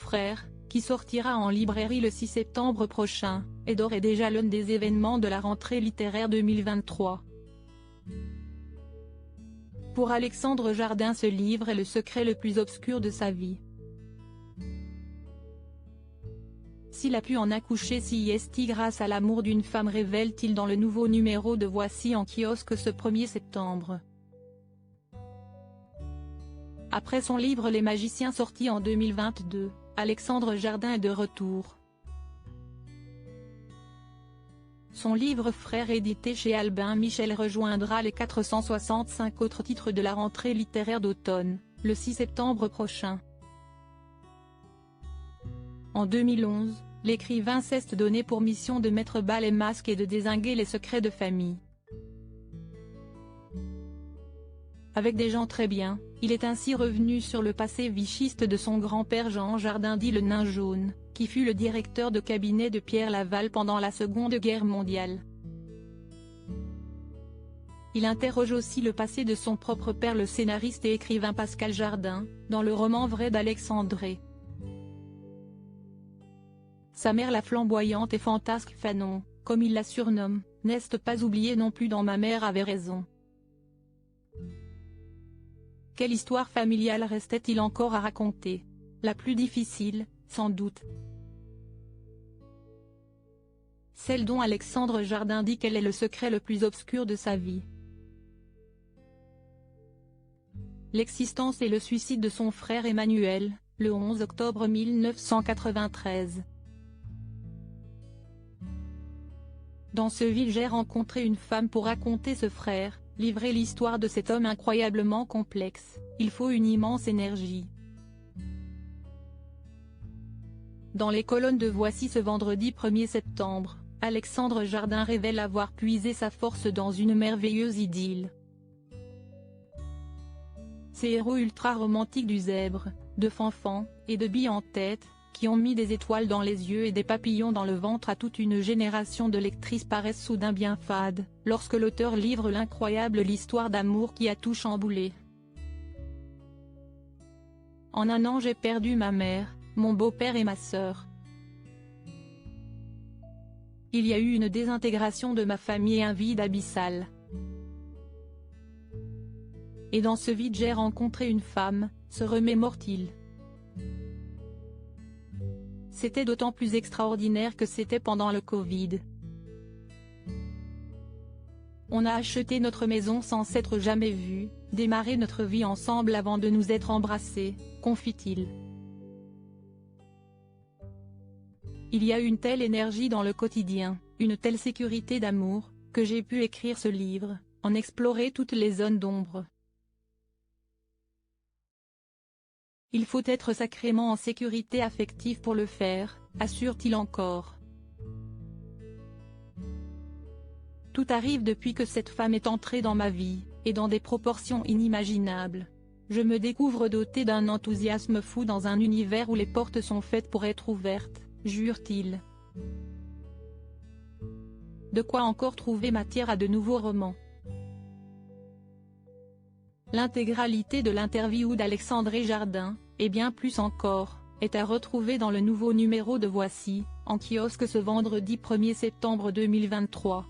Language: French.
frère, qui sortira en librairie le 6 septembre prochain, est d'ores et déjà l'un des événements de la rentrée littéraire 2023. Pour Alexandre Jardin, ce livre est le secret le plus obscur de sa vie. S'il a pu en accoucher si est grâce à l'amour d'une femme, révèle-t-il dans le nouveau numéro de Voici en kiosque ce 1er septembre. Après son livre Les Magiciens sorti en 2022, Alexandre Jardin est de retour. Son livre Frères édité chez Albin Michel rejoindra les 465 autres titres de la rentrée littéraire d'automne, le 6 septembre prochain. En 2011, l'écrivain s'est donné pour mission de mettre bas les masques et de dézinguer les secrets de famille. Avec des gens très bien, il est ainsi revenu sur le passé vichiste de son grand-père Jean Jardin dit le Nain Jaune, qui fut le directeur de cabinet de Pierre Laval pendant la Seconde Guerre mondiale. Il interroge aussi le passé de son propre père, le scénariste et écrivain Pascal Jardin, dans le roman vrai d'Alexandre. Sa mère, la flamboyante et fantasque Fanon, comme il la surnomme, n'est pas oubliée non plus dans Ma mère avait raison. Quelle histoire familiale restait-il encore à raconter? La plus difficile, sans doute. Celle dont Alexandre Jardin dit qu'elle est le secret le plus obscur de sa vie. L'existence et le suicide de son frère Emmanuel, le 11 octobre 1993. Dans ce ville, j'ai rencontré une femme pour raconter ce frère, livrer l'histoire de cet homme incroyablement complexe. Il faut une immense énergie. Dans les colonnes de Voici ce vendredi 1er septembre, Alexandre Jardin révèle avoir puisé sa force dans une merveilleuse idylle. Ces héros ultra-romantiques du Zèbre, de Fanfan, et de Bille en tête, qui ont mis des étoiles dans les yeux et des papillons dans le ventre à toute une génération de lectrices, paraissent soudain bien fades, lorsque l'auteur livre l'incroyable histoire d'amour qui a tout chamboulé. En un an j'ai perdu ma mère, mon beau-père et ma sœur. Il y a eu une désintégration de ma famille et un vide abyssal. Et dans ce vide j'ai rencontré une femme, se remémore-t-il. C'était d'autant plus extraordinaire que c'était pendant le Covid. On a acheté notre maison sans s'être jamais vus, démarré notre vie ensemble avant de nous être embrassés, confie-t-il. Il y a une telle énergie dans le quotidien, une telle sécurité d'amour, que j'ai pu écrire ce livre, en explorer toutes les zones d'ombre. Il faut être sacrément en sécurité affective pour le faire, assure-t-il encore. Tout arrive depuis que cette femme est entrée dans ma vie, et dans des proportions inimaginables. Je me découvre doté d'un enthousiasme fou dans un univers où les portes sont faites pour être ouvertes, jure-t-il. De quoi encore trouver matière à de nouveaux romans. L'intégralité de l'interview d'Alexandre Jardin, et bien plus encore, est à retrouver dans le nouveau numéro de Voici, en kiosque ce vendredi 1er septembre 2023.